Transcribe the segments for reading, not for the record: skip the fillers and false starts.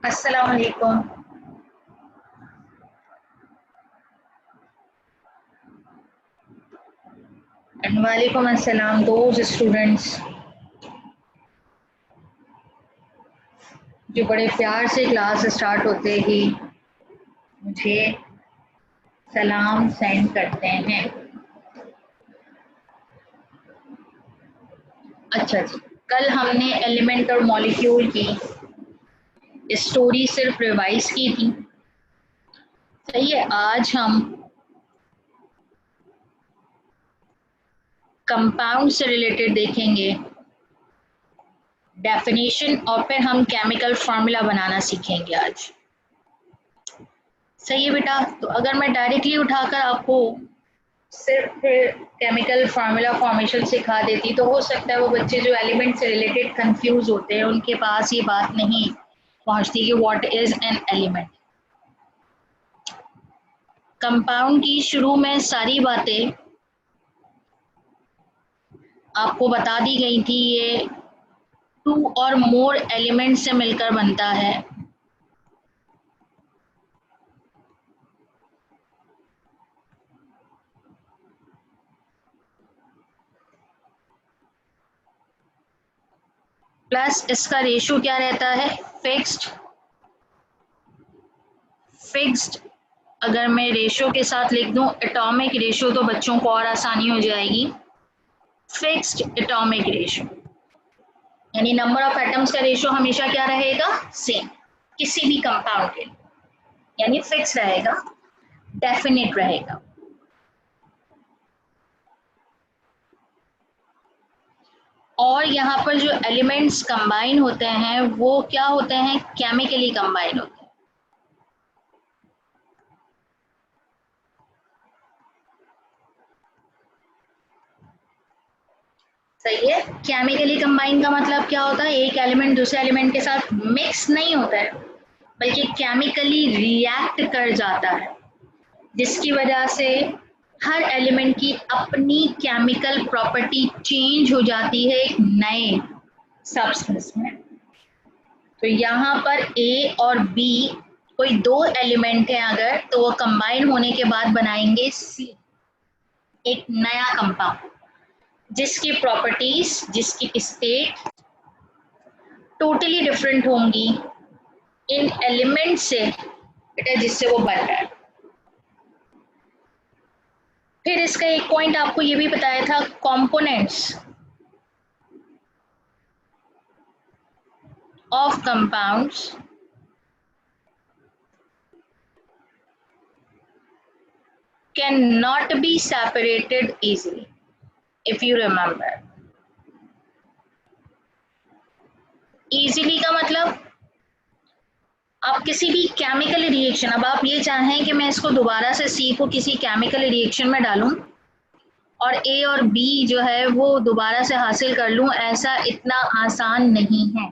अस्सलाम वालेकुम। वालेकुम अस्सलाम दोस्त स्टूडेंट्स जो बड़े प्यार से क्लास स्टार्ट होते ही मुझे सलाम सेंड करते हैं। अच्छा जी, कल हमने एलिमेंट और मॉलिक्यूल की स्टोरी सिर्फ रिवाइज की थी। सही है, आज हम कंपाउंड से रिलेटेड देखेंगे डेफिनेशन और फिर हम केमिकल फार्मूला बनाना सीखेंगे आज। सही है बेटा, तो अगर मैं डायरेक्टली उठाकर आपको सिर्फ केमिकल फार्मूला फॉर्मेशन सिखा देती तो हो सकता है वो बच्चे जो एलिमेंट से रिलेटेड कंफ्यूज होते हैं उनके पास ये बात नहीं पहुंचती कि what is an element. Compound की शुरू में सारी बातें आपको बता दी गई थी। ये टू और मोर एलिमेंट से मिलकर बनता है। प्लस इसका रेशो क्या रहता है, फिक्स्ड। अगर मैं रेशो के साथ लिख दूं एटॉमिक रेशो तो बच्चों को और आसानी हो जाएगी। फिक्स्ड एटॉमिक रेशो यानी नंबर ऑफ एटम्स का रेशो हमेशा क्या रहेगा, सेम किसी भी कंपाउंड के लिए, यानी फिक्स रहेगा, डेफिनेट रहेगा। और यहाँ पर जो एलिमेंट्स कंबाइन होते हैं वो क्या होते हैं, केमिकली कंबाइन होते हैं। सही है, केमिकली कंबाइन का मतलब क्या होता है, एक एलिमेंट दूसरे एलिमेंट के साथ मिक्स नहीं होता है बल्कि केमिकली रिएक्ट कर जाता है, जिसकी वजह से हर एलिमेंट की अपनी केमिकल प्रॉपर्टी चेंज हो जाती है एक नए सब्सटेंस में। तो यहाँ पर ए और बी कोई दो एलिमेंट है अगर, तो वो कंबाइन होने के बाद बनाएंगे सी, एक नया कंपाउंड जिसकी प्रॉपर्टीज, जिसकी स्टेट टोटली डिफरेंट होंगी इन एलिमेंट से बेटा जिससे वो बन रहा है। फिर इसका एक पॉइंट आपको ये भी बताया था, components of compounds cannot be separated easily, if you remember। easily का मतलब आप किसी भी केमिकल रिएक्शन, अब आप ये चाहें कि मैं इसको दोबारा से सी को किसी केमिकल रिएक्शन में डालूं और ए और बी जो है वो दोबारा से हासिल कर लूं, ऐसा इतना आसान नहीं है।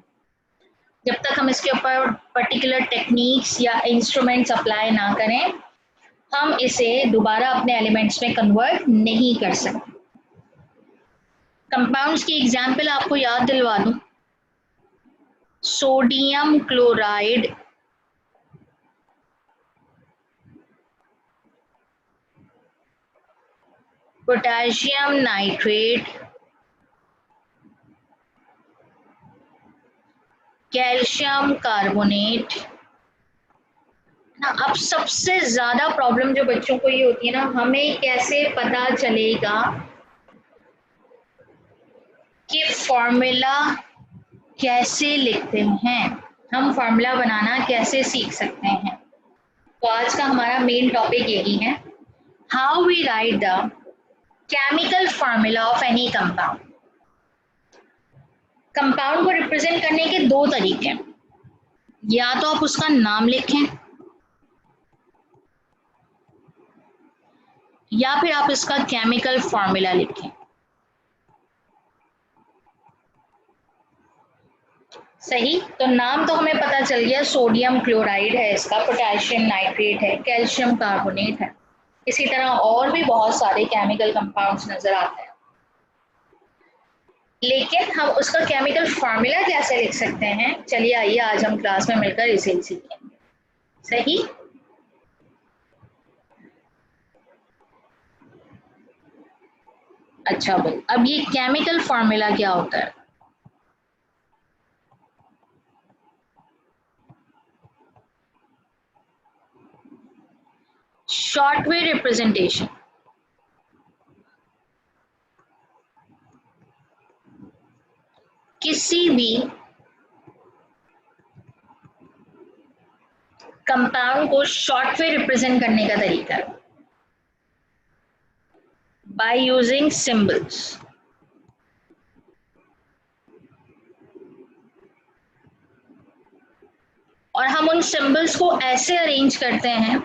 जब तक हम इसके ऊपर पर्टिकुलर टेक्निक्स या इंस्ट्रूमेंट्स अप्लाई ना करें हम इसे दोबारा अपने एलिमेंट्स में कन्वर्ट नहीं कर सकते। कंपाउंड्स की एग्जाम्पल आपको याद दिलवा दूं, sodium chloride, potassium nitrate, calcium carbonate ना। अब सबसे ज्यादा प्रॉब्लम जो बच्चों को ये होती है ना, हमें कैसे पता चलेगा कि फॉर्मूला कैसे लिखते हैं, हम फॉर्मूला बनाना कैसे सीख सकते हैं। तो आज का हमारा मेन टॉपिक यही है, how we write the chemical formula of any compound. Compound को रिप्रेजेंट करने के दो तरीके हैं, या तो आप उसका नाम लिखें या फिर आप इसका केमिकल फॉर्मूला लिखें। सही, तो नाम तो हमें पता चल गया, सोडियम क्लोराइड है इसका, पोटेशियम नाइट्रेट है, कैल्शियम कार्बोनेट है। इसी तरह और भी बहुत सारे केमिकल कंपाउंड्स नजर आते हैं। लेकिन हम उसका केमिकल फॉर्मूला कैसे लिख सकते हैं, चलिए आइए आज हम क्लास में मिलकर इसे सीखेंगे। सही। अच्छा भाई, अब ये केमिकल फॉर्मूला क्या होता है? Short way representation. किसी भी कंपाउंड को शॉर्ट वे रिप्रेजेंट करने का तरीका है बाय यूजिंग सिंबल्स। और हम उन सिंबल्स को ऐसे अरेंज करते हैं,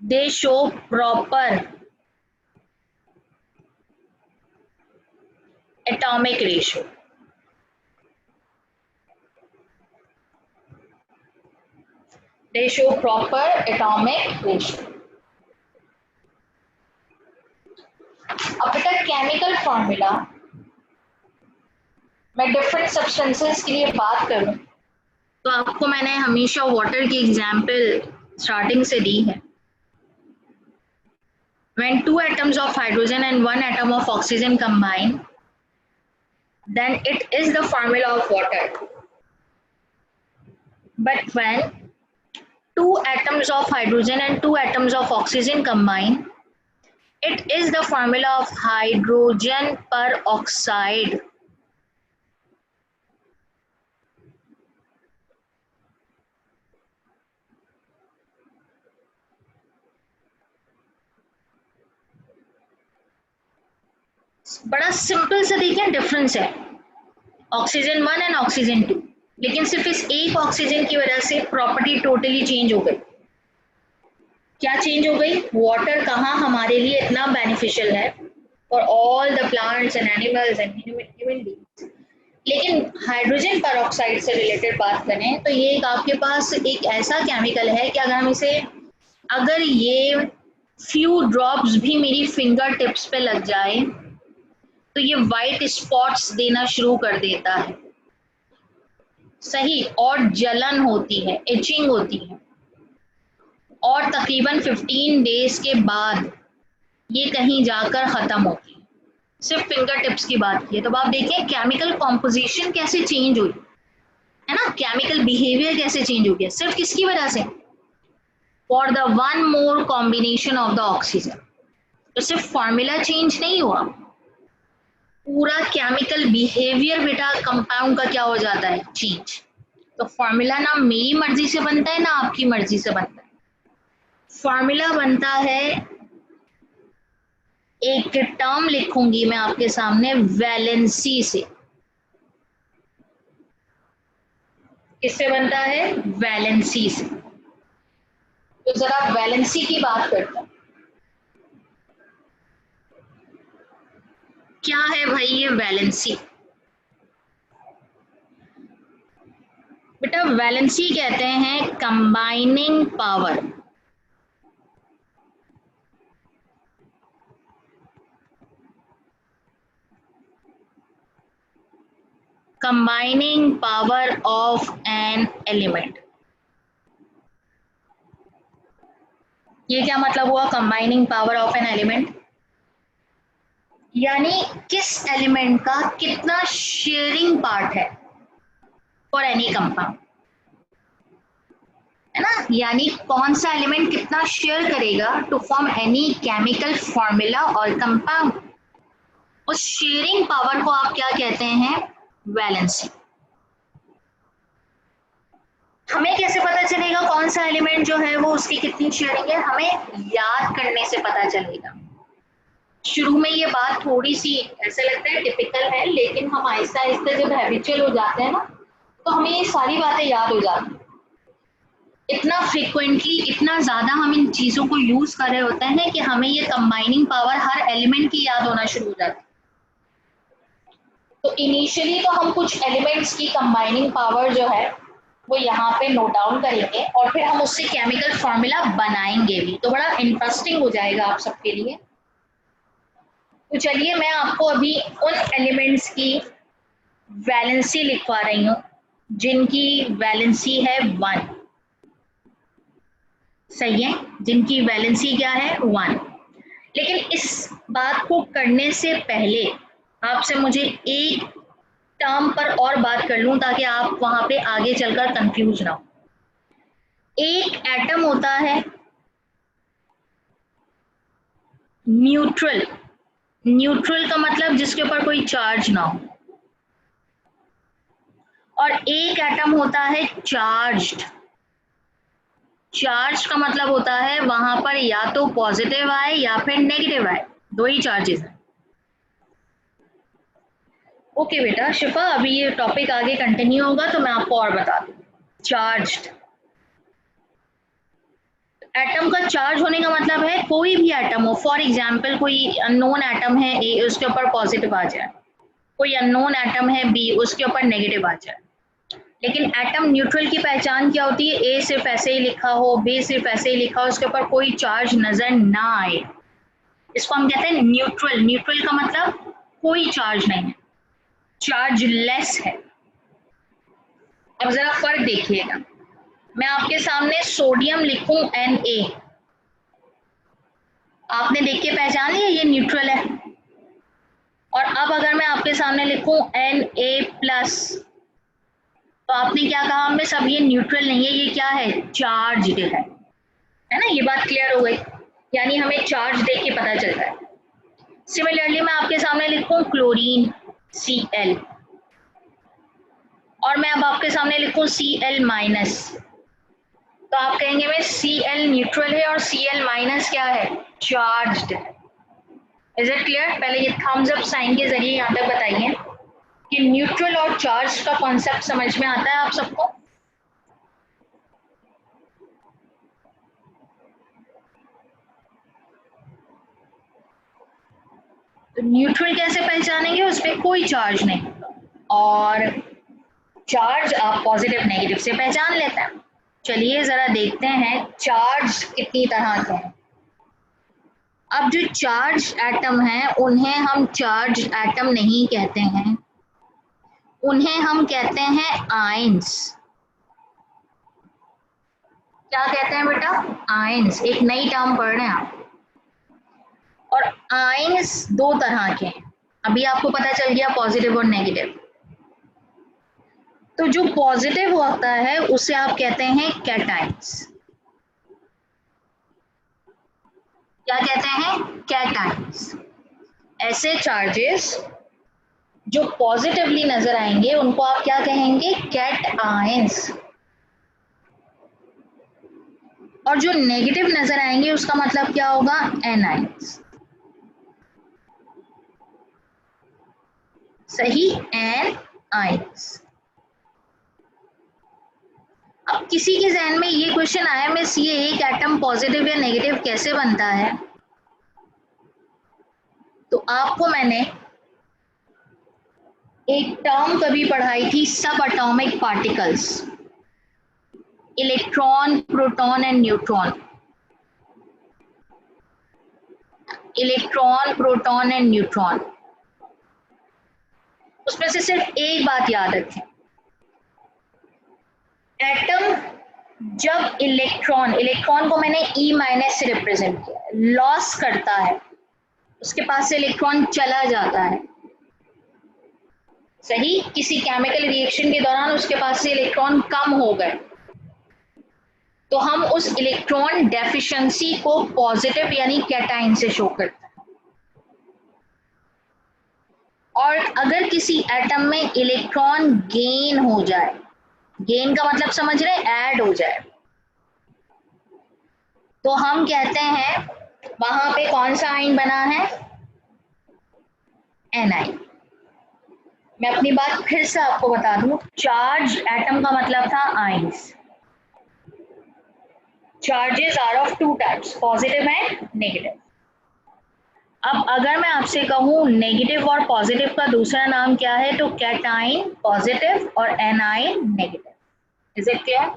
दे शो प्रॉपर एटॉमिक रेशियो। दे शो प्रॉपर एटॉमिक रेशियो। अब बेटा केमिकल फॉर्मूला, मैं डिफरेंट सब्सटेंसेस के लिए बात करूं तो आपको मैंने हमेशा वाटर की एग्जांपल स्टार्टिंग से दी है। When two atoms of hydrogen and one atom of oxygen combine, then it is the formula of water. But when two atoms of hydrogen and two atoms of oxygen combine, it is the formula of hydrogen peroxide. बड़ा simple सा देखिए difference है, oxygen 1 and oxygen 2, लेकिन सिर्फ इस एक oxygen की वजह से प्रॉपर्टी टोटली चेंज हो गई। क्या चेंज हो गई? वाटर कहाँ हमारे लिए इतना बेनिफिशियल है for all the plants and animals and human beings, लेकिन हाइड्रोजन पेरोक्साइड से रिलेटेड बात करें तो ये एक आपके पास एक ऐसा केमिकल है कि अगर हम इसे, अगर ये फ्यू ड्रॉप्स भी मेरी फिंगर टिप्स पे लग जाए तो ये वाइट स्पॉट्स देना शुरू कर देता है। सही। और जलन होती है, इचिंग होती है, और तकरीबन 15 डेज के बाद ये कहीं जाकर खत्म होती है। सिर्फ फिंगर टिप्स की बात की है। तो आप देखिए केमिकल कॉम्पोजिशन कैसे चेंज हुई है ना, केमिकल बिहेवियर कैसे चेंज हो गया, सिर्फ किसकी वजह से? For the one more combination of the oxygen. तो सिर्फ फॉर्मूला चेंज नहीं हुआ, पूरा केमिकल बिहेवियर बेटा कंपाउंड का क्या हो जाता है? चेंज। तो फॉर्मूला ना मेरी मर्जी से बनता है ना आपकी मर्जी से बनता है, फॉर्मूला बनता है, एक टर्म लिखूंगी मैं आपके सामने, वैलेंसी से। किससे बनता है? वैलेंसी से। तो जरा वैलेंसी की बात करते हैं। क्या है भाई ये वैलेंसी? बेटा वैलेंसी कहते हैं combining power. Combining power of an element. ये क्या मतलब हुआ combining power of an element? यानी किस एलिमेंट का कितना शेयरिंग पार्ट है फॉर एनी कंपाउंड, है ना, यानी कौन सा एलिमेंट कितना शेयर करेगा to form any chemical formula और कंपाउंड। उस शेयरिंग पावर को आप क्या कहते हैं? वैलेंसी। हमें कैसे पता चलेगा कौन सा एलिमेंट जो है वो उसकी कितनी शेयरिंग है? हमें याद करने से पता चलेगा। शुरू में ये बात थोड़ी सी ऐसे लगता है टिपिकल है, लेकिन हम आहिस्ता आहिस्ता जब हैबिचुअल हो जाते हैं ना तो हमें ये सारी बातें याद हो जाती हैं। इतना फ्रिक्वेंटली, इतना ज्यादा हम इन चीजों को यूज कर रहे होते हैं कि हमें ये कंबाइनिंग पावर हर एलिमेंट की याद होना शुरू हो जाती है। तो इनिशियली तो हम कुछ एलिमेंट्स की कंबाइनिंग पावर जो है वो यहाँ पे नोट डाउन करेंगे और फिर हम उससे केमिकल फॉर्मूला बनाएंगे भी, तो बड़ा इंटरेस्टिंग हो जाएगा आप सबके लिए। तो चलिए मैं आपको अभी उन एलिमेंट्स की वैलेंसी लिखवा रही हूँ जिनकी वैलेंसी है 1। सही है, जिनकी वैलेंसी क्या है 1। लेकिन इस बात को करने से पहले आपसे मुझे एक टर्म पर और बात कर लूं ताकि आप वहां पे आगे चलकर कंफ्यूज ना हो। एक एटम होता है न्यूट्रल। न्यूट्रल का मतलब जिसके ऊपर कोई चार्ज ना हो, और एक एटम होता है चार्ज्ड। चार्ज का मतलब होता है वहां पर या तो पॉजिटिव आए या फिर नेगेटिव आए, दो ही चार्जेस हैं। ओके बेटा शिफा, अभी ये टॉपिक आगे कंटिन्यू होगा तो मैं आपको और बता दूं। चार्ज्ड एटम का चार्ज होने का मतलब है कोई भी एटम हो, फॉर एग्जांपल कोई अननोन एटम है ए, उसके ऊपर पॉजिटिव आ जाए, कोई अननोन एटम है बी, उसके ऊपर नेगेटिव आ जाए। लेकिन एटम न्यूट्रल की पहचान क्या होती है? ए सिर्फ ऐसे ही लिखा हो, बी सिर्फ ऐसे ही लिखा हो, उसके ऊपर कोई चार्ज नजर ना आए, इसको हम कहते हैं न्यूट्रल। न्यूट्रल का मतलब कोई चार्ज नहीं है, चार्ज लेस है। अब जरा फर्क देखिएगा, मैं आपके सामने सोडियम लिखूं Na, आपने देख के पहचान लिया ये न्यूट्रल है। और अब अगर मैं आपके सामने लिखूं Na+, तो आपने क्या कहा? हमें सब ये न्यूट्रल नहीं है, ये क्या है? चार्ज्ड है ना? ये बात क्लियर हो गई, यानी हमें चार्ज देख के पता चलता है। सिमिलरली मैं आपके सामने लिखूं क्लोरीन Cl, और मैं अब आपके सामने लिखूं Cl-, तो आप कहेंगे मैं Cl न्यूट्रल है और Cl- क्या है? चार्ज्ड है। Is it clear? पहले ये थम्स अप साइन के जरिए यहाँ तक बताइए कि न्यूट्रल और चार्ज का कॉन्सेप्ट समझ में आता है आप सबको? तो न्यूट्रल कैसे पहचानेंगे? उस पर कोई चार्ज नहीं, और चार्ज आप पॉजिटिव नेगेटिव से पहचान लेते हैं। चलिए जरा देखते हैं चार्ज कितनी तरह के हैं। अब जो चार्ज एटम हैं उन्हें हम चार्ज एटम नहीं कहते हैं, उन्हें हम कहते हैं आयंस। क्या कहते हैं बेटा? आयंस। एक नई टर्म पढ़ रहे हैं आप। और आयंस दो तरह के हैं, अभी आपको पता चल गया पॉजिटिव और नेगेटिव। तो जो पॉजिटिव होता है उसे आप कहते हैं कैटायंस। क्या कहते हैं? कैटायंस। ऐसे चार्जेस जो पॉजिटिवली नजर आएंगे उनको आप क्या कहेंगे? Cations. और जो नेगेटिव नजर आएंगे उसका मतलब क्या होगा? एनायंस। सही, एन आयंस। अब किसी के जहन में ये क्वेश्चन आया, मिस ये एक एटम पॉजिटिव या नेगेटिव कैसे बनता है? तो आपको मैंने एक टर्म कभी पढ़ाई थी, सब atomic particles, electron, proton and neutron. Electron, proton and neutron, उसमें से सिर्फ एक बात याद रखें, एटम जब इलेक्ट्रॉन, इलेक्ट्रॉन को मैंने E- से रिप्रेजेंट किया, लॉस करता है, उसके पास से इलेक्ट्रॉन चला जाता है। सही, किसी केमिकल रिएक्शन के दौरान उसके पास से इलेक्ट्रॉन कम हो गए, तो हम उस इलेक्ट्रॉन डेफिशिएंसी को पॉजिटिव यानी कैटायन से शो करते हैं। और अगर किसी एटम में इलेक्ट्रॉन गेन हो जाए, गेन का मतलब समझ रहे, ऐड हो जाए, तो हम कहते हैं वहां पे कौन सा आयन बना है? एनाइन। मैं अपनी बात फिर से आपको बता दूं, चार्ज एटम का मतलब था ions. Charges are of two types, positive and negative. अब अगर मैं आपसे कहूं नेगेटिव और पॉजिटिव का दूसरा नाम क्या है, तो कैटाइन पॉजिटिव और A9 negative. Is it clear?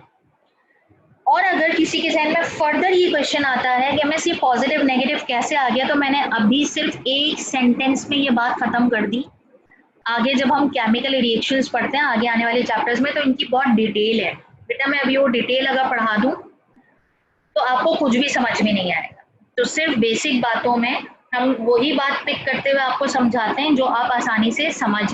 और अगर अगर किसी के जहन में फर्दर ये क्वेश्चन आता है कि मैं ये पॉजिटिव नेगेटिव कैसे आ गया, तो मैंने अभी सिर्फ एक सेंटेंस में ये बात खत्म कर दी। आगे जब हम केमिकल रिएक्शंस पढ़ते हैं आगे आने वाले चैप्टर्स में, तो इनकी बहुत डिटेल है बेटा। मैं अभी वो डिटेल अगर पढ़ा दूं तो आपको कुछ भी समझ में नहीं आएगा। तो सिर्फ बेसिक बातों में हम वही बात पिक करते हुए आपको समझाते हैं जो आप आसानी से समझ।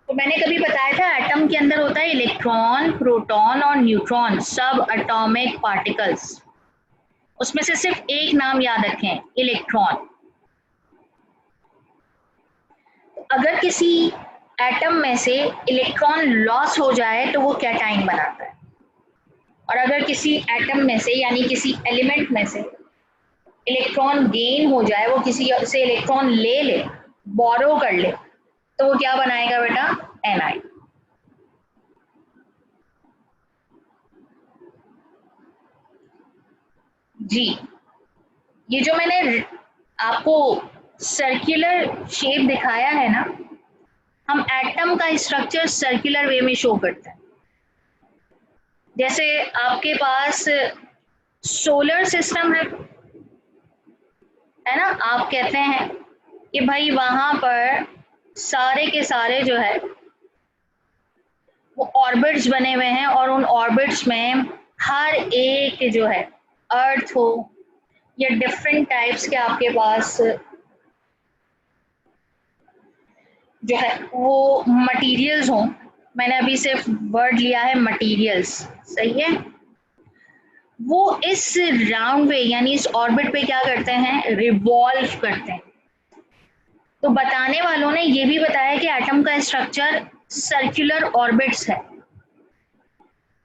तो मैंने कभी बताया था एटम के अंदर होता है इलेक्ट्रॉन, प्रोटॉन और न्यूट्रॉन, सब एटॉमिक पार्टिकल्स। उसमें से सिर्फ एक नाम याद रखें, इलेक्ट्रॉन। अगर किसी एटम में से इलेक्ट्रॉन लॉस हो जाए तो वो कैटाइन बनाता है, और अगर किसी एटम में से यानी किसी एलिमेंट में से इलेक्ट्रॉन गेन हो जाए, वो किसी से इलेक्ट्रॉन ले ले, बोरो कर ले, तो वो क्या बनाएगा बेटा, एनाइन। जी, ये जो मैंने आपको सर्कुलर शेप दिखाया है ना, हम एटम का स्ट्रक्चर सर्कुलर वे में शो करते हैं। जैसे आपके पास सोलर सिस्टम है ना, आप कहते हैं कि भाई वहां पर सारे के सारे जो है वो ऑर्बिट्स बने हुए हैं, और उन ऑर्बिट्स में हर एक जो है अर्थ हो या डिफरेंट टाइप्स के आपके पास जो है वो मटेरियल्स हों। मैंने अभी सिर्फ वर्ड लिया है मटेरियल्स, सही है। वो इस राउंड पे यानी इस ऑर्बिट पे क्या करते हैं, रिवॉल्व करते हैं। तो बताने वालों ने ये भी बताया कि एटम का स्ट्रक्चर सर्कुलर ऑर्बिट्स है,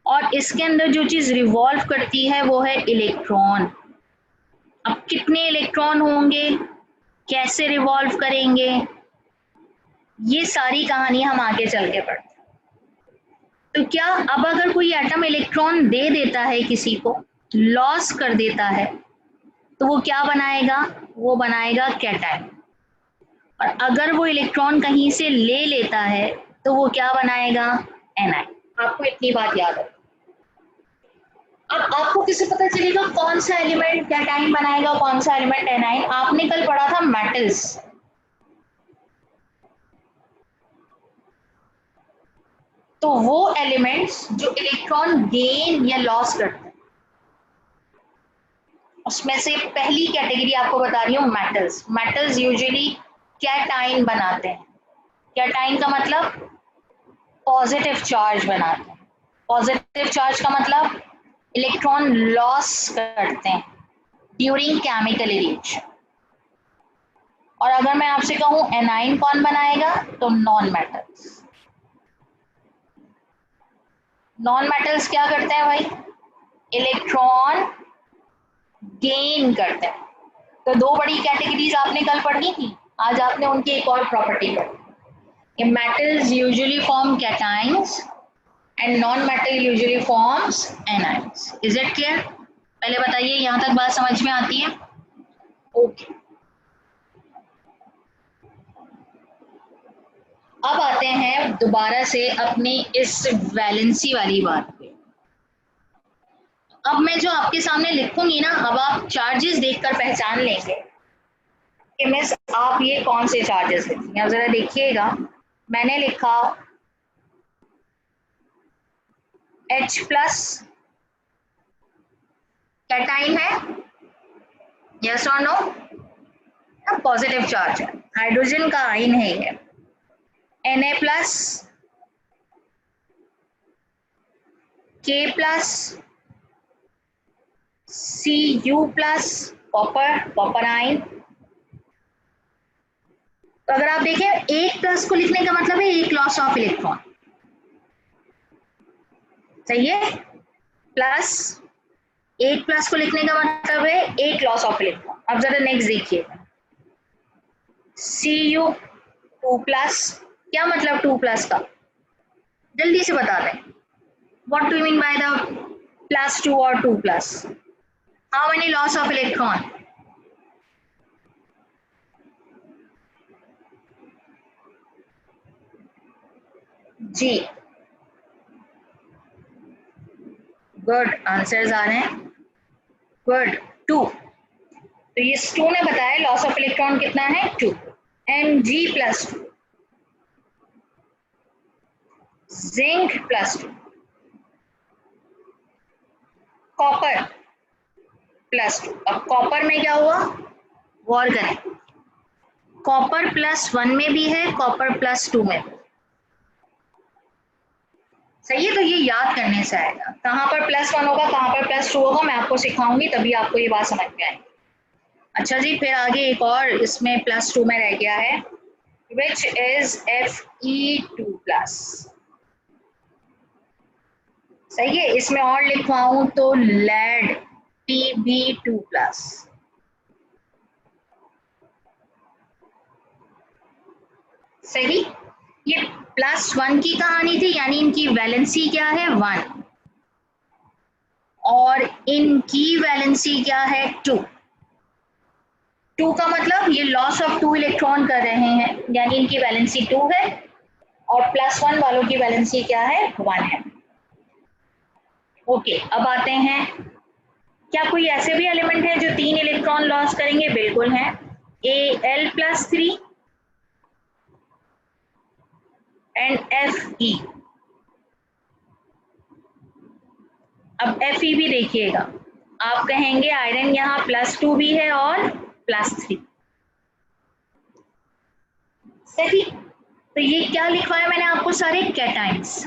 और इसके अंदर जो चीज रिवॉल्व करती है वो है इलेक्ट्रॉन। अब कितने इलेक्ट्रॉन होंगे, कैसे रिवॉल्व करेंगे, ये सारी कहानी हम आगे चल के पढ़ते हैं। तो क्या अब अगर कोई एटम इलेक्ट्रॉन दे देता है, किसी को लॉस कर देता है, तो वो क्या बनाएगा, वो बनाएगा कैटायन। और अगर वो इलेक्ट्रॉन कहीं से ले लेता है तो वो क्या बनाएगा, एनायन। आपको इतनी बात याद है। अब आपको किसे पता चलेगा कौन सा एलिमेंट कैटायन बनाएगा, कौन सा एलिमेंट एनायन। आपने कल पढ़ा था मेटल्स, तो वो एलिमेंट्स जो इलेक्ट्रॉन गेन या लॉस करते हैं, उसमें से पहली कैटेगरी आपको बता रही हूँ मेटल्स। मेटल्स यूजुअली कैटायन बनाते हैं। कैटायन का मतलब पॉजिटिव चार्ज बनाते हैं। पॉजिटिव चार्ज का मतलब इलेक्ट्रॉन लॉस करते हैं ड्यूरिंग केमिकल रिएक्शन। और अगर मैं आपसे कहूं एनाइन कौन बनाएगा, तो नॉन मेटल्स। नॉन मेटल्स क्या करते हैं भाई, इलेक्ट्रॉन गेन करते हैं। तो दो बड़ी कैटेगरीज आपने कल पढ़ी थी, आज आपने उनकी एक और प्रॉपर्टी पढ़ी। Metals usually form cations and non metal usually forms anions. Is it clear? पहले बताइए, यहां तक बात समझ में आती है? ओके। अब आते हैं दोबारा से अपनी इस वैलेंसी वाली बात पे। अब मैं जो आपके सामने लिखूंगी ना, अब आप चार्जेस देखकर पहचान लेंगे कि मिस आप ये कौन से चार्जेस लिखेंगे। अब जरा देखिएगा, मैंने लिखा H प्लस कैटाइन है, यस और नो, पॉजिटिव चार्ज है, हाइड्रोजन का आइन है ये। Na plus, K plus, Cu plus, copper आइन। तो अगर आप देखें, एक प्लस को लिखने का मतलब है एक लॉस ऑफ इलेक्ट्रॉन, सही है। प्लस, एक प्लस को लिखने का मतलब है एक लॉस ऑफ इलेक्ट्रॉन। अब जरा नेक्स्ट देखिए, Cu 2 प्लस, क्या मतलब 2 प्लस का, जल्दी से बता दें। What do you mean by the plus 2 और 2 plus? How many loss of electron? जी, गुड, आंसर्स आ रहे हैं। गुड, 2। तो ये 2 ने बताया लॉस ऑफ इलेक्ट्रॉन कितना है, 2। Mg+2, जिंक+2, कॉपर+2। अब कॉपर में क्या हुआ, गौर करें, कॉपर +1 में भी है, कॉपर +2 में भी। सही है, तो ये याद करने से आएगा, कहाँ पर +1 होगा, कहाँ पर +2 होगा, मैं आपको सिखाऊंगी, तभी आपको ये बात समझ में आएगी। अच्छा जी, फिर आगे एक और इसमें +2 में रह गया है, विच इज Fe2+। सही है, इसमें और लिखवाऊं तो लेड Tb2+। सही, ये +1 की कहानी थी, यानी इनकी वैलेंसी क्या है, 1, और इनकी वैलेंसी क्या है, 2। 2 का मतलब ये लॉस ऑफ 2 इलेक्ट्रॉन कर रहे हैं, यानी इनकी वैलेंसी 2 है, और +1 वालों की वैलेंसी क्या है, 1 है। ओके, अब आते हैं, क्या कोई ऐसे भी एलिमेंट है जो 3 इलेक्ट्रॉन लॉस करेंगे, बिल्कुल है, Al+3 एंड Fe। अब Fe भी देखिएगा, आप कहेंगे आयरन यहाँ +2 भी है और +3। सही, तो ये क्या लिखवाया मैंने आपको, सारे कैटाइंस,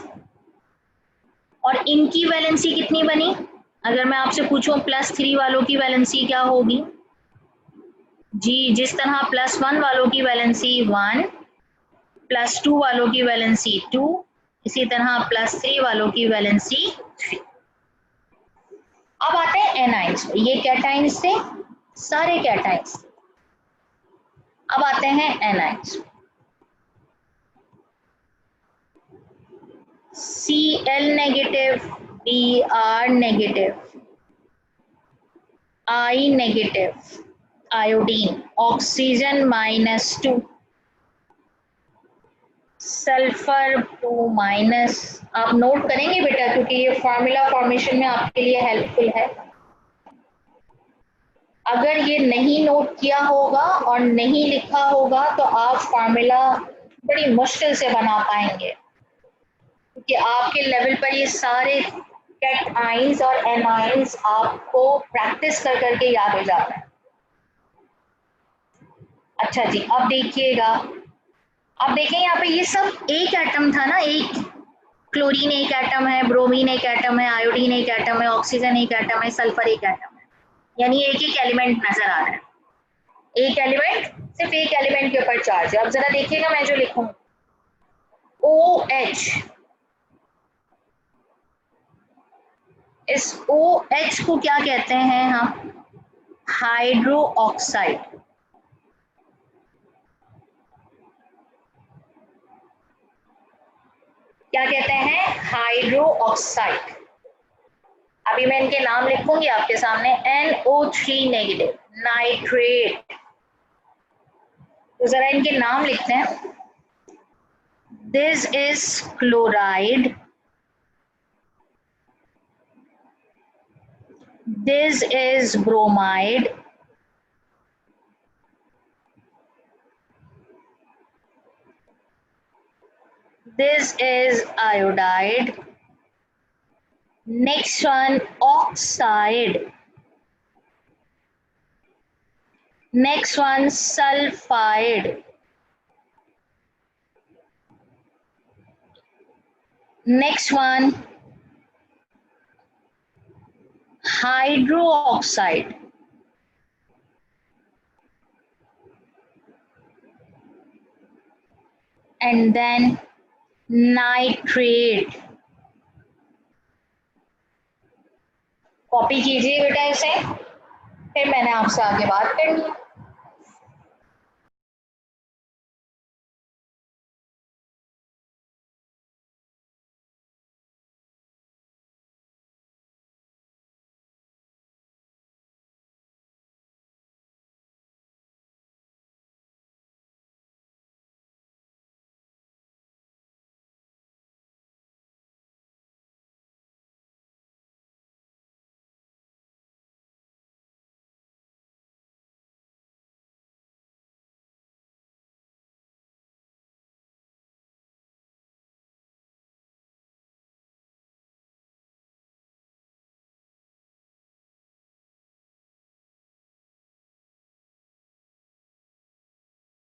और इनकी वैलेंसी कितनी बनी, अगर मैं आपसे पूछूं +3 वालों की वैलेंसी क्या होगी, जी जिस तरह +1 वालों की वैलेंसी 1, +2 वालों की वैलेंसी 2, इसी तरह +3 वालों की वैलेंसी 3। अब आते हैं एनाइंस, ये कैटाइंस थे, सारे कैटाइंस। अब आते हैं anions, Cl-, Br-, I-, iodine, oxygen -2, sulphur 2-। आप नोट करेंगे बेटा, क्योंकि ये फॉर्मूला फॉर्मेशन में आपके लिए हेल्पफुल है। अगर ये नहीं नोट किया होगा और नहीं लिखा होगा तो आप फॉर्मूला बड़ी मुश्किल से बना पाएंगे, क्योंकि आपके लेवल पर ये सारे कैटाइंस और एनाइंस आपको प्रैक्टिस कर करके याद हो जाता है। अच्छा जी, अब देखिएगा, अब देखें यहाँ पे ये सब एक एटम था ना, एक क्लोरीन एक एटम है, ब्रोमीन एक एटम है, आयोडीन एक एटम है, ऑक्सीजन एक एटम है, सल्फर एक एटम है, यानी एक एक एलिमेंट नजर आ रहा है, एक एलिमेंट, सिर्फ एक एलिमेंट के ऊपर चार्ज है। अब जरा देखिएगा मैं जो लिखूं, OH, इस OH को क्या कहते हैं हम, हाइड्रो ऑक्साइड। क्या कहते हैं, हाइड्रो ऑक्साइड। अभी मैं इनके नाम लिखूंगी आपके सामने, NO3-, नाइट्रेट। तो जरा इनके नाम लिखते हैं, this is chloride, this is bromide, this is iodide, next one oxide, next one sulfide, next one hydroxide, and then nitrate। Copy कीजिए बेटा इसे, फिर मैंने आपसे आगे बात करनी है।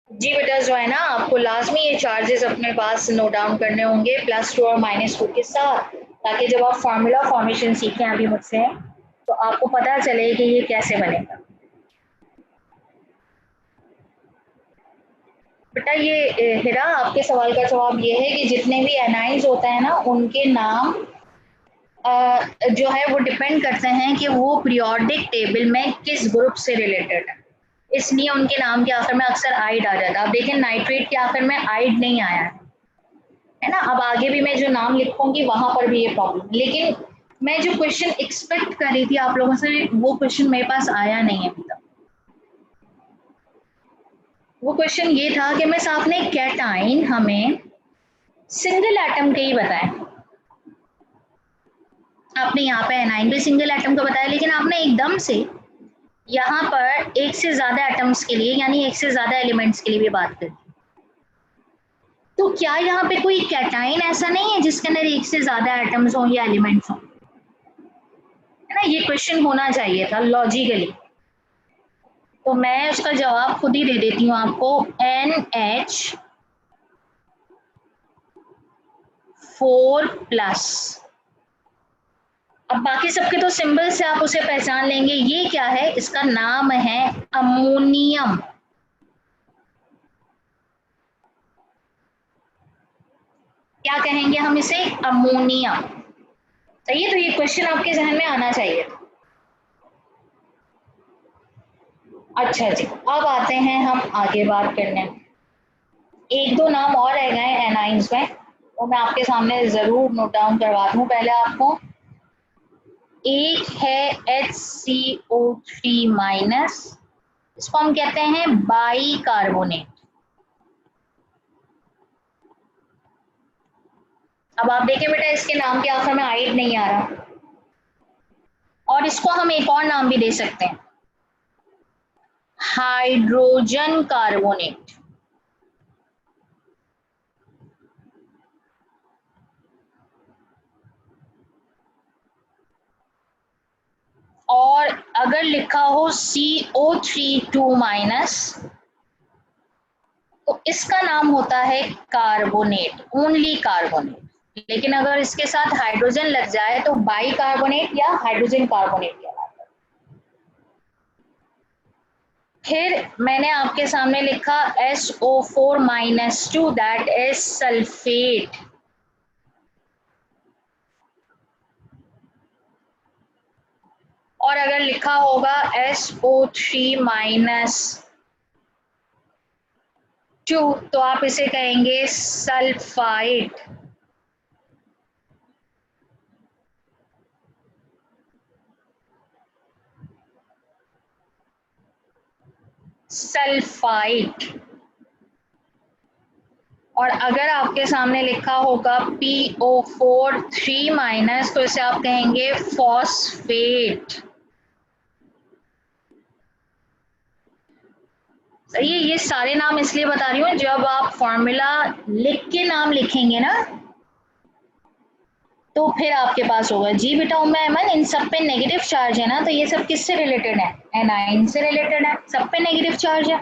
जी बेटा जो है ना, आपको लाजमी ये चार्जेस अपने पास नोट डाउन करने होंगे +2 और -2 के साथ, ताकि जब आप फार्मूला फॉर्मेशन सीखें अभी मुझसे तो आपको पता चले कि ये कैसे बनेगा। बेटा ये हिरा, आपके सवाल का जवाब ये है कि जितने भी एनाइंस होते हैं ना, उनके नाम जो है वो डिपेंड करते हैं कि वो पीरियोडिक टेबल में किस ग्रुप से रिलेटेड है, इसलिए उनके नाम के आखिर में अक्सर आइड आ जाता है। आप देखें नाइट्रेट के आखिर में आइड नहीं आया है ना। अब आगे भी मैं जो नाम लिखूंगी वहां पर भी ये प्रॉब्लम, लेकिन मैं जो क्वेश्चन एक्सपेक्ट कर रही थी आप लोगों से वो क्वेश्चन मेरे पास आया नहीं है अभी तक। वो क्वेश्चन ये था कि मैं आपने कैटाइन हमें सिंगल एटम के ही बताएं। आपने यहाँ पे एनाइन भी सिंगल एटम का बताया, लेकिन आपने एकदम से यहाँ पर एक से ज्यादा एटम्स के लिए यानी एक से ज्यादा एलिमेंट्स के लिए भी बात करी। तो क्या यहाँ पे कोई कैटाइन ऐसा नहीं है जिसके अंदर एक से ज्यादा एटम्स हो या एलिमेंट्स हो, है ना। ये क्वेश्चन होना चाहिए था लॉजिकली। तो मैं उसका जवाब खुद ही दे देती हूँ आपको, NH4+। अब बाकी सबके तो सिंबल से आप उसे पहचान लेंगे। ये क्या है, इसका नाम है अमोनियम। क्या कहेंगे हम इसे, अमोनियम। सही है, तो ये क्वेश्चन आपके जहन में आना चाहिए। अच्छा जी, अब आते हैं हम आगे बात करने। एक दो नाम और रह गए एनाइंस में, वो मैं आपके सामने जरूर नोट डाउन करवा दूं पहले आपको। एक है HCO3-, इसको हम कहते हैं बाई कार्बोनेट। अब आप देखिए बेटा, इसके नाम के आखिर में आइड नहीं आ रहा, और इसको हम एक और नाम भी दे सकते हैं, हाइड्रोजन कार्बोनेट। और अगर लिखा हो CO3 2-, तो इसका नाम होता है कार्बोनेट, ओनली कार्बोनेट। लेकिन अगर इसके साथ हाइड्रोजन लग जाए तो बाई कार्बोनेट या हाइड्रोजन कार्बोनेट कहलाता है। फिर मैंने आपके सामने लिखा SO4-2, दैट इज सल्फेट। और अगर लिखा होगा SO3-2, तो आप इसे कहेंगे सल्फाइड। सल्फाइड। और अगर आपके सामने लिखा होगा PO4 3-, तो इसे आप कहेंगे फॉस्फेट। सही है, ये सारे नाम इसलिए बता रही हूँ, जब आप फॉर्मूला लिख के नाम लिखेंगे ना तो फिर आपके पास होगा। जी बेटा उम्मा अहमद, इन सब पे नेगेटिव चार्ज है ना, तो ये सब किससे रिलेटेड है, एनाइन से रिलेटेड है, सब पे नेगेटिव चार्ज है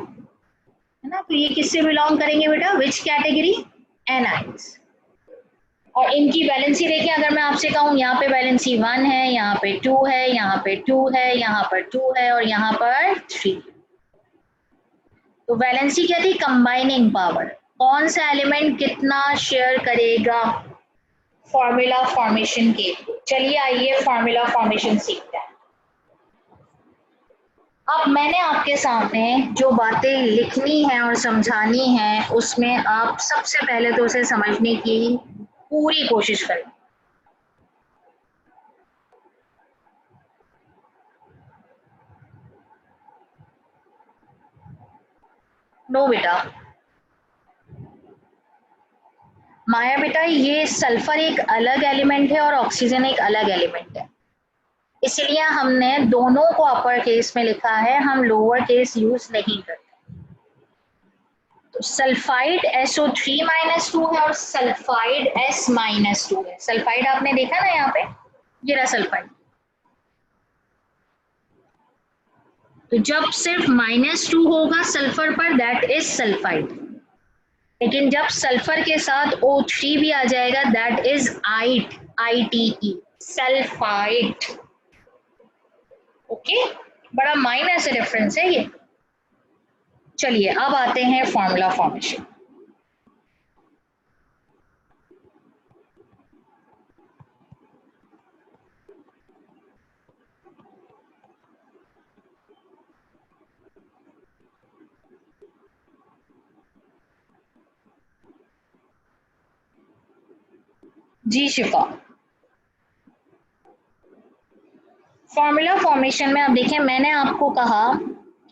ना। तो ये किससे बिलोंग करेंगे बेटा, विच कैटेगरी, एनाइंस। और इनकी वैलेंसी देखिए, अगर मैं आपसे कहूँ यहाँ पे वैलेंसी 1 है, यहाँ पे 2 है, यहाँ पे 2 है, यहाँ पर 2 है और यहाँ पर 3। तो वैलेंसी क्या थी, कंबाइनिंग पावर, कौन सा एलिमेंट कितना शेयर करेगा फॉर्मूला फॉर्मेशन के। चलिए आइए फॉर्मूला फॉर्मेशन सीखते हैं। अब मैंने आपके सामने जो बातें लिखनी है और समझानी है, उसमें आप सबसे पहले तो उसे समझने की पूरी कोशिश करें। नो बेटा, माया बेटा, ये सल्फर एक अलग एलिमेंट है और ऑक्सीजन एक अलग एलिमेंट है, इसलिए हमने दोनों को अपर केस में लिखा है, हम लोअर केस यूज नहीं करते। तो सल्फाइड SO3-2 है और सल्फाइड S-2 है। सल्फाइड आपने देखा ना यहाँ पे, ये रहा सल्फाइड। तो जब सिर्फ -2 होगा सल्फर पर, दैट इज सल्फाइड। लेकिन जब सल्फर के साथ O3 भी आ जाएगा, that is ite, ITE, sulphite. Okay, बड़ा माइनर से डिफरेंस है ये। चलिए अब आते हैं फॉर्मूला फॉर्मेशन। जी शिफा, फॉर्मूला फॉर्मेशन में अब देखिए, मैंने आपको कहा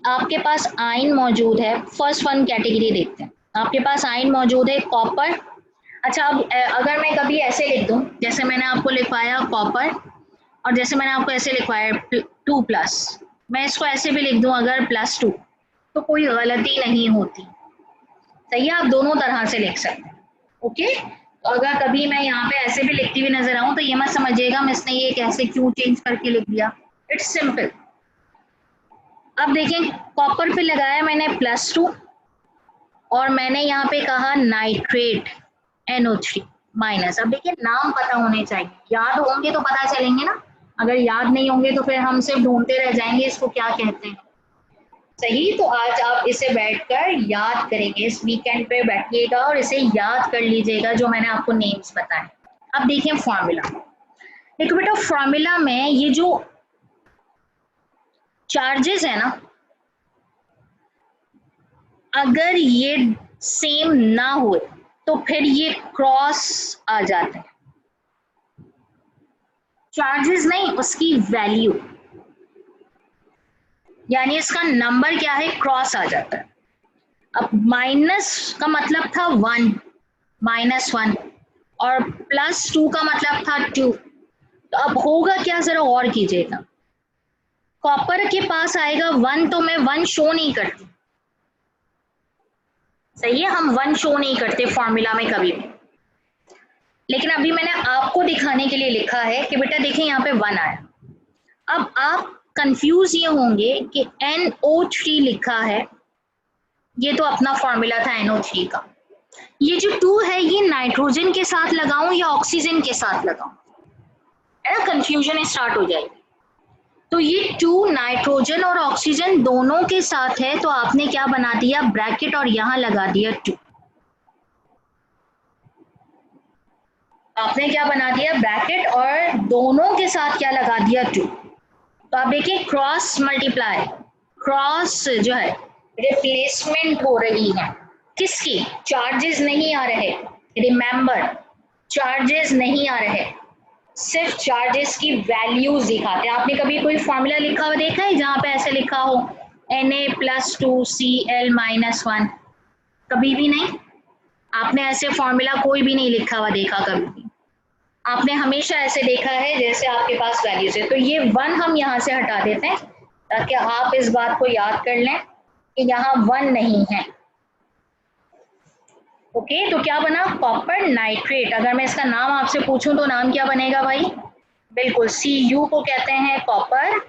आपके पास आयन मौजूद है। फर्स्ट वन कैटेगरी देखते हैं। आपके पास आयन मौजूद है कॉपर। अच्छा, अब अगर मैं कभी ऐसे लिख दूं, जैसे मैंने आपको लिखवाया कॉपर, और जैसे मैंने आपको ऐसे लिखवाया 2+, मैं इसको ऐसे भी लिख दूं अगर +2, तो कोई गलती नहीं होती। सही है, आप दोनों तरह से लिख सकते हैं। ओके, तो अगर कभी मैं यहाँ पे ऐसे भी लिखती हुई नजर आऊं तो ये मत समझिएगा मिस ने ये कैसे क्यों चेंज करके लिख दिया। It's simple. अब देखें, कॉपर पे लगाया मैंने +2 और मैंने यहाँ पे कहा नाइट्रेट NO3 माइनस। अब देखिए, नाम पता होने चाहिए, याद होंगे तो पता चलेंगे ना, अगर याद नहीं होंगे तो फिर हम सिर्फ ढूंढते रह जाएंगे इसको क्या कहते हैं। सही, तो आज आप इसे बैठकर याद करेंगे, इस वीकेंड पे बैठिएगा और इसे याद कर लीजिएगा जो मैंने आपको नेम्स बताए। अब देखिए फॉर्मूला, देखो बेटा, फॉर्मूला में ये जो चार्जेस है ना, अगर ये सेम ना हुए तो फिर ये क्रॉस आ जाते हैं। चार्जेस नहीं, उसकी वैल्यू, यानी इसका नंबर क्या है, क्रॉस आ जाता है। अब माइनस का मतलब था 1, -1, और +2 का मतलब था 2। तो अब होगा क्या, जरा और कीजिएगा। कॉपर के पास आएगा 1, तो मैं 1 शो नहीं करती। सही है, हम 1 शो नहीं करते फॉर्मूला में कभी भी। लेकिन अभी मैंने आपको दिखाने के लिए लिखा है कि बेटा देखें यहाँ पे 1 आया। अब आप कंफ्यूज ये होंगे कि NO3 लिखा है, ये तो अपना फॉर्मूला था NO3 का। ये जो 2 है ये नाइट्रोजन के साथ लगाऊं या ऑक्सीजन के साथ लगाऊं, है ना, कंफ्यूजन स्टार्ट हो जाएगी। तो ये 2 नाइट्रोजन और ऑक्सीजन दोनों के साथ है, तो आपने क्या बना दिया, ब्रैकेट, और यहां लगा दिया 2। आपने क्या बना दिया, ब्रैकेट, और दोनों के साथ क्या लगा दिया, 2। तो आप देखिए क्रॉस मल्टीप्लाई, क्रॉस जो है रिप्लेसमेंट हो रही है। किसकी, चार्जेस नहीं आ रहे, रिमेंबर चार्जेस नहीं आ रहे, सिर्फ चार्जेस की वैल्यूज दिखाते हैं। आपने कभी कोई फॉर्मूला लिखा हुआ देखा है जहां पे ऐसे लिखा हो Na+2Cl-1? कभी भी नहीं। आपने ऐसे फॉर्मूला कोई भी नहीं लिखा हुआ देखा कभी भी। आपने हमेशा ऐसे देखा है जैसे आपके पास वैल्यूज है। तो ये 1 हम यहाँ से हटा देते हैं ताकि आप इस बात को याद कर लें कि यहाँ 1 नहीं है। ओके, तो क्या बना, कॉपर नाइट्रेट। अगर मैं इसका नाम आपसे पूछूं तो नाम क्या बनेगा भाई, बिल्कुल Cu को कहते हैं कॉपर,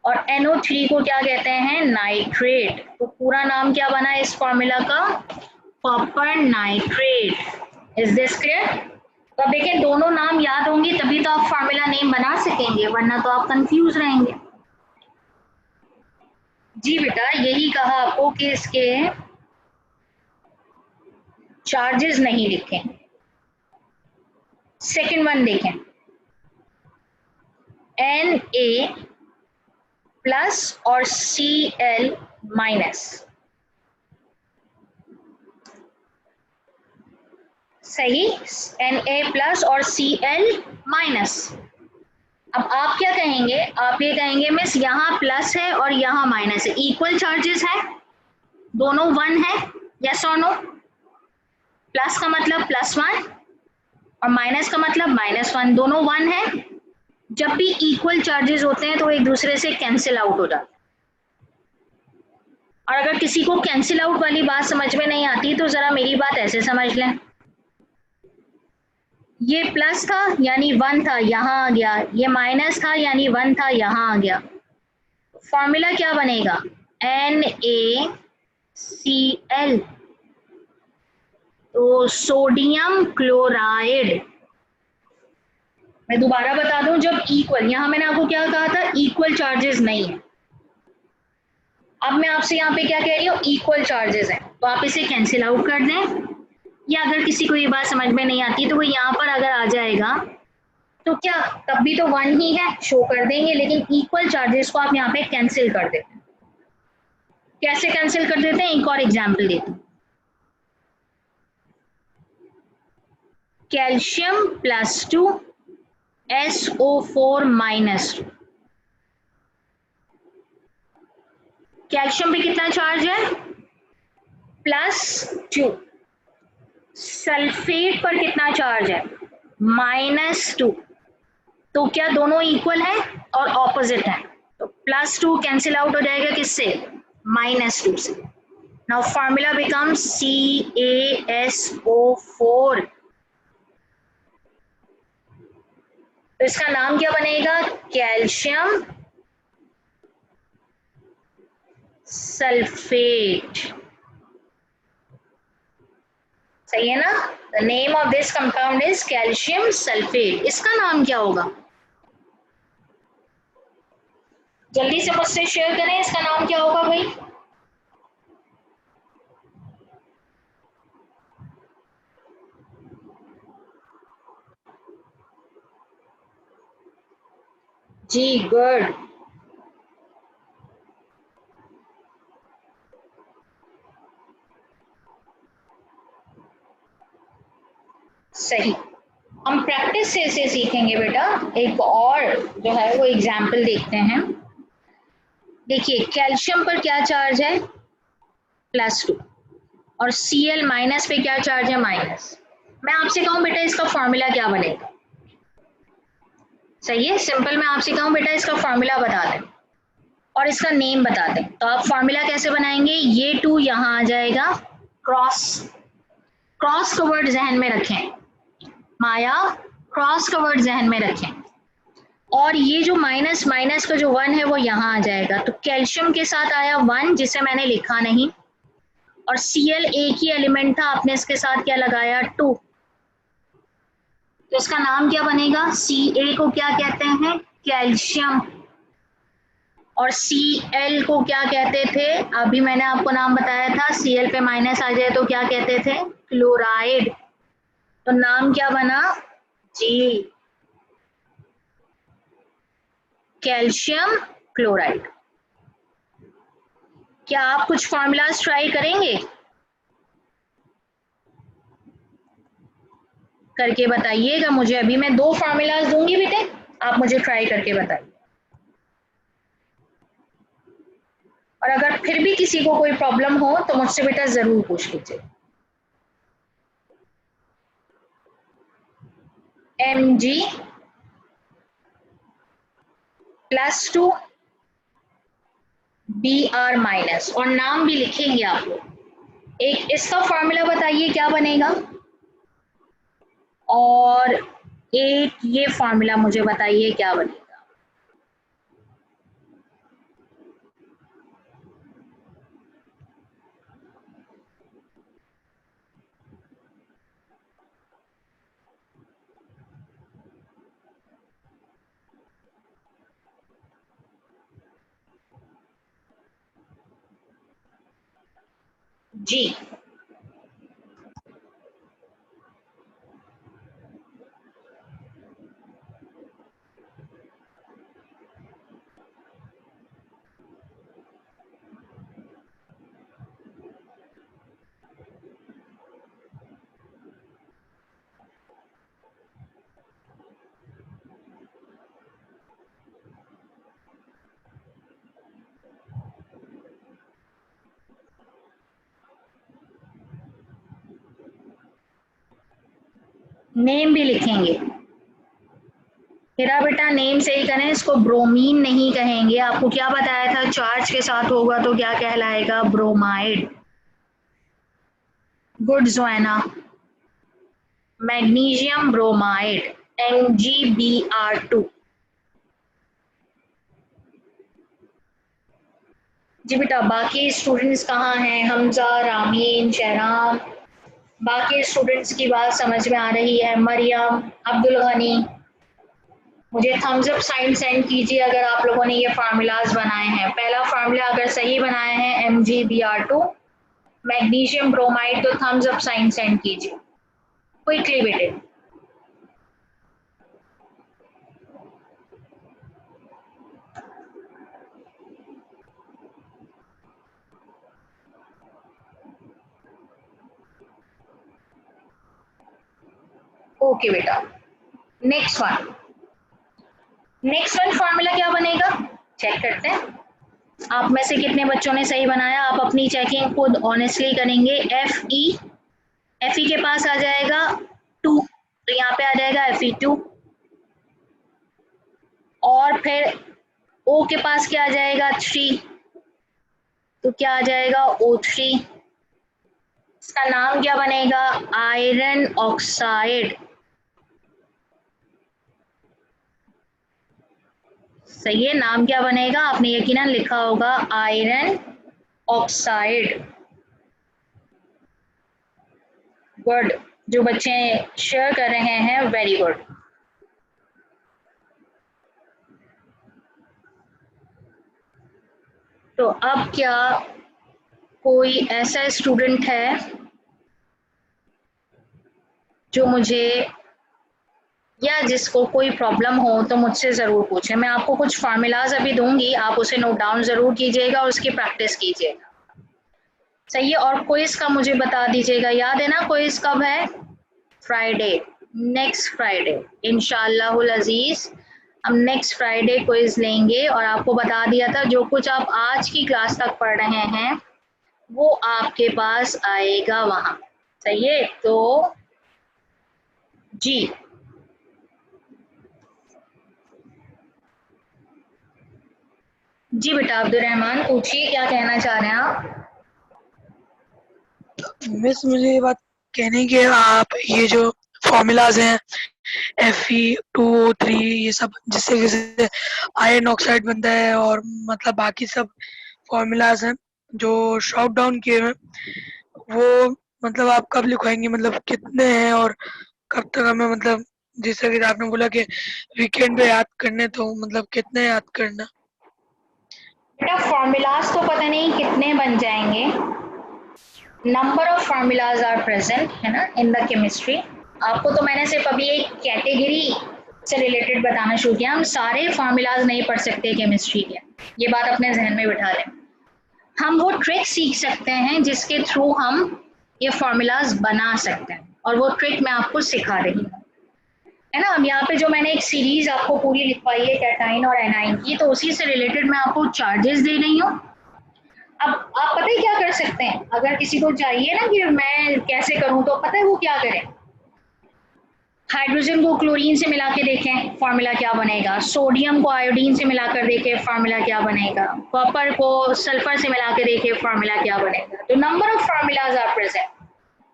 और NO3 को क्या कहते हैं, नाइट्रेट। तो पूरा नाम क्या बना इस फॉर्मूला का, copper nitrate. Is this clear? तो अब देखिए, दोनों नाम याद होंगे तभी तो आप फॉर्मूला नेम बना सकेंगे, वरना तो आप कंफ्यूज रहेंगे। जी बेटा, यही कहा आपको कि इसके चार्जेस नहीं लिखे। सेकंड वन देखें, Na+ और Cl-। सही, Na+ और Cl-। अब आप क्या कहेंगे, आप ये कहेंगे मिस यहाँ प्लस है और यहाँ माइनस है, इक्वल चार्जेस है, दोनों 1 है, यस और नो? प्लस का मतलब +1 और माइनस का मतलब -1, दोनों 1 है। जब भी इक्वल चार्जेस होते हैं तो एक दूसरे से कैंसिल आउट हो जाते हैं। और अगर किसी को कैंसिल आउट वाली बात समझ में नहीं आती तो जरा मेरी बात ऐसे समझ लें, ये प्लस था यानी 1 था, यहाँ आ गया, ये माइनस था यानी 1 था, यहाँ आ गया। फॉर्मूला क्या बनेगा, NaCl, तो सोडियम क्लोराइड। मैं दोबारा बता दूं, जब इक्वल, यहां मैंने आपको क्या कहा था, इक्वल चार्जेस नहीं है। अब मैं आपसे यहाँ पे क्या कह रही हूँ, इक्वल चार्जेस हैं, तो आप इसे कैंसिल आउट कर दें, या अगर किसी को ये बात समझ में नहीं आती तो वो यहाँ पर अगर आ जाएगा तो क्या, तब भी तो वन ही है, शो कर देंगे, लेकिन इक्वल चार्जेस को आप यहाँ पे कैंसिल कर देते हैं। कैसे कैंसिल कर देते हैं, एक और एग्जाम्पल देते हैं। Calcium +2 SO4 -2। कैल्शियम पे कितना चार्ज है, +2। सल्फेट पर कितना चार्ज है, -2। तो क्या दोनों इक्वल है और ऑपोजिट है, तो +2 कैंसिल आउट हो जाएगा किससे, -2 से। Now formula becomes CaSO4। तो इसका नाम क्या बनेगा, कैल्शियम सल्फेट। सही है ना, the name of this compound is calcium sulphate. इसका नाम क्या होगा, जल्दी से मुझसे शेयर करें, इसका नाम क्या होगा भाई। जी गुड, सही। हम प्रैक्टिस से इसे सीखेंगे बेटा। एक और जो है वो एग्जाम्पल देखते हैं। देखिए कैल्शियम पर क्या चार्ज है, +2, और Cl- पे क्या चार्ज है, माइनस। मैं आपसे कहूं बेटा इसका फॉर्मूला क्या बनेगा, सही है, सिंपल। मैं आपसे कहूं बेटा इसका फॉर्मूला बता दें और इसका नेम बता दें, तो आप फॉर्मूला कैसे बनाएंगे, ये 2 यहाँ आ जाएगा, क्रॉस क्रॉस का वर्ड जहन में रखें माया, क्रॉस का वर्ड जहन में रखें, और ये जो माइनस माइनस का जो 1 है वो यहाँ आ जाएगा। तो कैल्शियम के साथ आया 1 जिसे मैंने लिखा नहीं, और Cl एक ही एलिमेंट था, आपने इसके साथ क्या लगाया, 2। तो इसका नाम क्या बनेगा, Ca को क्या कहते हैं, कैल्शियम, और Cl को क्या कहते थे, अभी मैंने आपको नाम बताया था, Cl पे माइनस आ जाए तो क्या कहते थे, क्लोराइड। तो नाम क्या बना जी, कैल्शियम क्लोराइड। क्या आप कुछ फॉर्मूलाज ट्राई करेंगे, करके बताइएगा मुझे। अभी मैं 2 फॉर्मूलाज दूंगी बेटे, आप मुझे ट्राई करके बताइए, और अगर फिर भी किसी को कोई प्रॉब्लम हो तो मुझसे बेटा जरूर पूछ लीजिए। Mg +2 Br-, और नाम भी लिखेंगे आप लोग। एक इसका फॉर्मूला बताइए क्या बनेगा, और एक ये फॉर्मूला मुझे बताइए क्या बनेगा। जी नेम भी लिखेंगे, मेरा बेटा नेम से ही करें, इसको ब्रोमीन नहीं कहेंगे। आपको क्या बताया था, चार्ज के साथ होगा तो क्या कहलाएगा, bromide. Good Joanna, magnesium bromide, MgBr2। जी बेटा, बाकी स्टूडेंट्स कहाँ हैं? हमजा, रामीन, शहराम, बाकी स्टूडेंट्स की बात समझ में आ रही है? मरियम, अब्दुल गनी, मुझे थम्स अप साइन सेंड कीजिए अगर आप लोगों ने ये फार्मूलाज बनाए हैं। पहला फार्मूला अगर सही बनाए हैं MgBr2 मैग्नीशियम ब्रोमाइड, तो थम्स अप साइन सेंड कीजिए क्विकली बेटे। ओके बेटा, नेक्स्ट वन फार्मूला क्या बनेगा चेक करते हैं। आप में से कितने बच्चों ने सही बनाया? आप अपनी चेकिंग खुद ऑनेस्टली करेंगे। Fe के पास आ जाएगा 2, तो यहाँ पे आ जाएगा Fe2, और फिर O के पास क्या आ जाएगा 3, तो क्या आ जाएगा O3। इसका नाम क्या बनेगा? Iron oxide. सही है, नाम क्या बनेगा? आपने यकीनन लिखा होगा आयरन ऑक्साइड। गुड, जो बच्चे शेयर कर रहे हैं वेरी गुड। तो अब क्या कोई ऐसा स्टूडेंट है जो मुझे या जिसको कोई प्रॉब्लम हो तो मुझसे ज़रूर पूछें। मैं आपको कुछ फार्मूलाज अभी दूंगी, आप उसे नोट डाउन ज़रूर कीजिएगा और उसकी प्रैक्टिस कीजिएगा। सही है, और क्विज का मुझे बता दीजिएगा। याद है ना क्विज कब है? फ्राइडे, नेक्स्ट फ्राइडे इंशाअल्लाहुल अजीज हम नेक्स्ट फ्राइडे क्विज लेंगे। और आपको बता दिया था जो कुछ आप आज की क्लास तक पढ़ रहे हैं वो आपके पास आएगा वहां। सही है, तो जी जी बेटा अब्दुल रहमान पूछिए, क्या कहना चाह रहे हैं आप? मिस मुझे ये बात कहने की है, आप ये जो फॉर्मूलाज हैं Fe2O3 ये सब जिससे जिससे आयरन ऑक्साइड बनता है और मतलब बाकी सब फॉर्मूलाज हैं जो शॉर्ट डाउन किए हैं, वो मतलब आप कब लिखवाएंगे? मतलब कितने हैं और कब तक हमें मतलब जैसे कि आपने बोला कि वीकेंड पे याद करने, तो मतलब कितने याद करना? बेटा फॉर्मूलाज तो पता नहीं कितने बन जाएंगे, number of formulas are present है ना इन द केमिस्ट्री। आपको तो मैंने सिर्फ अभी एक कैटेगरी से रिलेटेड बताना शुरू किया, हम सारे फार्मूलाज नहीं पढ़ सकते केमिस्ट्री के, ये बात अपने जहन में बिठा लें। हम वो ट्रिक सीख सकते हैं जिसके थ्रू हम ये फार्मूलाज बना सकते हैं, और वो ट्रिक मैं आपको सिखा रही हूँ, है ना। अब यहाँ पे जो मैंने एक सीरीज आपको पूरी लिखवाई है कैटाइन और एनाइन की, तो उसी से रिलेटेड मैं आपको चार्जेस दे रही हूँ। अब आप पता है क्या कर सकते हैं? अगर किसी को चाहिए ना कि मैं कैसे करूं, तो पता है वो क्या करें? हाइड्रोजन को क्लोरीन से मिला के देखें फार्मूला क्या बनेगा, सोडियम को आयोडीन से मिलाकर देखें फार्मूला क्या बनेगा, कॉपर को सल्फर से मिला के देखें फार्मूला क्या बनेगा। तो number of formulas are present,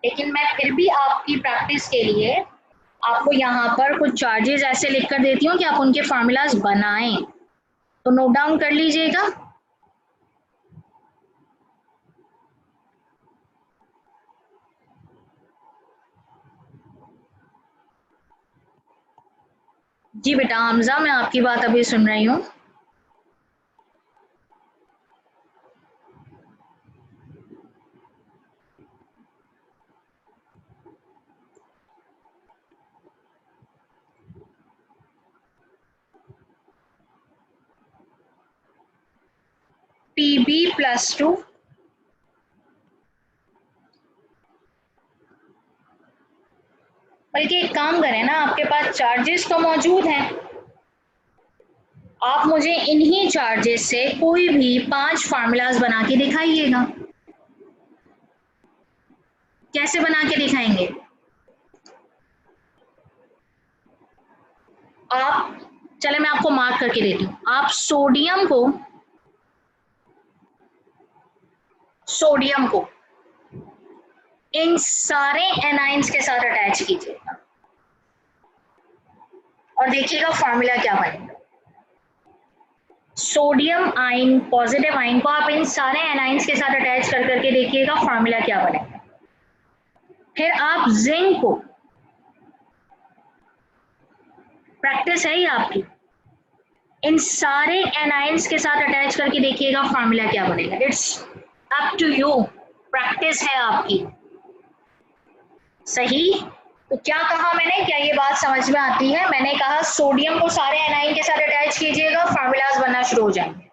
लेकिन मैं फिर भी आपकी प्रैक्टिस के लिए आपको यहाँ पर कुछ चार्जेस ऐसे लिख कर देती हूँ कि आप उनके फार्मूलाज बनाएं, तो नोट डाउन कर लीजिएगा। जी बेटा हमजा, मैं आपकी बात अभी सुन रही हूँ। Pb+2 बल्कि एक काम करें ना, आपके पास चार्जेस तो मौजूद हैं, आप मुझे इन्हीं चार्जेस से कोई भी 5 फार्मूलाज बना के दिखाइएगा। कैसे बना के दिखाएंगे? आप चले मैं आपको मार्क करके देती हूँ। आप सोडियम को इन सारे एनाइंस के साथ अटैच कीजिएगा और देखिएगा फार्मूला क्या बनेगा। सोडियम आयन, पॉजिटिव आयन को आप इन सारे एनाइंस के साथ अटैच कर करके देखिएगा फॉर्मूला क्या बनेगा। फिर आप जिंक को, प्रैक्टिस है ही आपकी, इन सारे एनाइंस के साथ अटैच करके देखिएगा फॉर्मूला क्या बनेगा। It's up to you, practice है आपकी। सही। तो क्या कहा मैंने, क्या ये बात समझ में आती है? मैंने कहा सोडियम को सारे एनाइन के साथ अटैच कीजिएगा, फार्मूलाज बनना शुरू हो जाएंगे।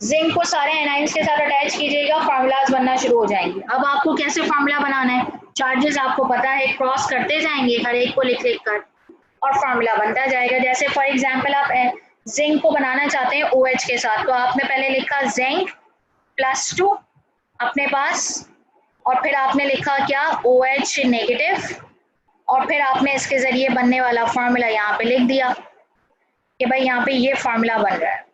जिंक को सारे एनाइंस के साथ अटैच कीजिएगा, फार्मूलाज बनना शुरू हो जाएंगे। अब आपको कैसे फार्मूला बनाना है, चार्जेस आपको पता है, क्रॉस करते जाएंगे हर एक को लिख लिख कर और फार्मूला बनता जाएगा। जैसे फॉर एग्जांपल आप जिंक को बनाना चाहते हैं OH के साथ, तो आपने पहले लिखा जिंक +2 अपने पास, और फिर आपने लिखा क्या, OH नेगेटिव, और फिर आपने इसके जरिए बनने वाला फार्मूला यहाँ पे लिख दिया कि भाई यहाँ पे ये फार्मूला बन रहा है।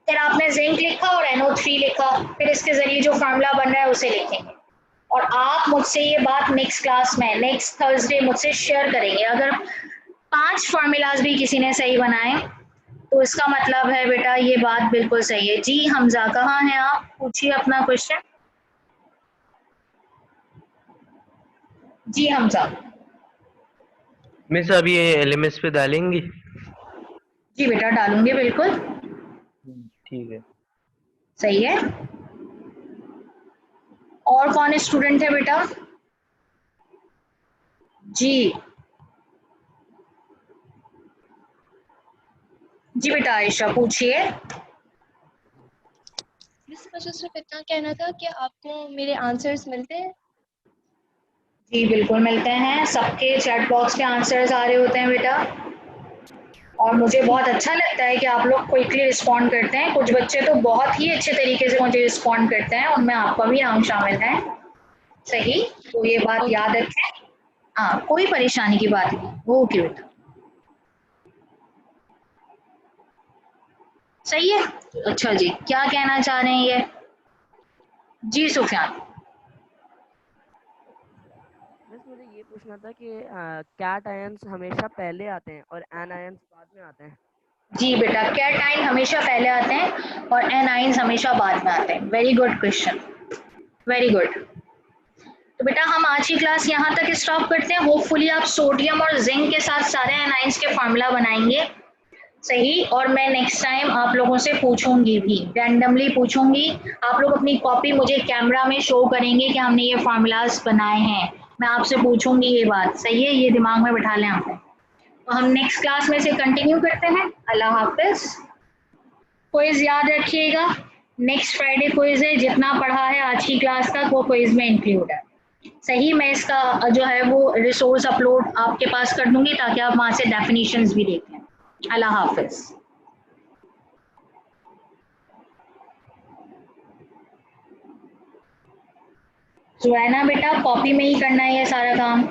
फिर आपने जिंक लिखा और NO3 लिखा, फिर इसके जरिए जो फार्मूला बन रहा है उसे लिखेंगे। और आप मुझसे ये बात नेक्स्ट क्लास में, नेक्स्ट थर्सडे मुझसे शेयर करेंगे। अगर 5 फार्मूलाज भी किसी ने सही बनाए तो इसका मतलब है बेटा ये बात बिल्कुल सही है। जी हमजा, कहाँ हैं आप, पूछिए अपना क्वेश्चन। जी हमजा। मिस अभी ये LMS पे डालेंगी? जी बेटा डालूंगी बिल्कुल। ठीक है। सही है। और कौन स्टूडेंट है बेटा? जी जी बेटा आयशा पूछिए। मुझे सिर्फ इतना कहना था कि आपको मेरे आंसर्स मिलते हैं? जी बिल्कुल मिलते हैं, सबके चैट बॉक्स पे आंसर्स आ रहे होते हैं बेटा, और मुझे बहुत अच्छा लगता है कि आप लोग क्विकली रिस्पॉन्ड करते हैं। कुछ बच्चे तो बहुत ही अच्छे तरीके से मुझे रिस्पॉन्ड करते हैं, उनमें आपका भी नाम शामिल है। सही, तो ये बात याद रखें। हाँ, कोई परेशानी की बात नहीं। ओके बेटा, सही है। अच्छा जी, क्या कहना चाह रहे हैं ये? जी सुफियान। बस मुझे ये पूछना था कि कैट आयंस हमेशा पहले आते हैं और एन आयंस बाद में आते हैं? जी बेटा, कैट आयन हमेशा पहले आते हैं और एन आयंस हमेशा बाद में आते हैं। Very good question, very good. तो बेटा हम आज की क्लास यहाँ तक स्टॉप करते हैं। होपफुली आप सोडियम और जिंक के साथ सारे एनाइंस के फार्मूला बनाएंगे। सही, और मैं नेक्स्ट टाइम आप लोगों से पूछूंगी भी, रैंडमली पूछूंगी। आप लोग अपनी कॉपी मुझे कैमरा में शो करेंगे कि हमने ये फार्मूलाज बनाए हैं। मैं आपसे पूछूंगी ये बात, सही है, ये दिमाग में बिठा लें आपने। तो हम नेक्स्ट क्लास में से कंटिन्यू करते हैं। अल्लाह हाफिज। क्विज याद रखिएगा, नेक्स्ट फ्राइडे क्विज है। जितना पढ़ा है आज की क्लास तक वो क्विज में इंक्लूड है। सही, मैं इसका जो है वो रिसोर्स अपलोड आपके पास कर दूंगी ताकि आप वहां से डेफिनेशंस भी देख लें। अल्लाह हाफिज। सुरैना बेटा कॉपी में ही करना है ये सारा काम।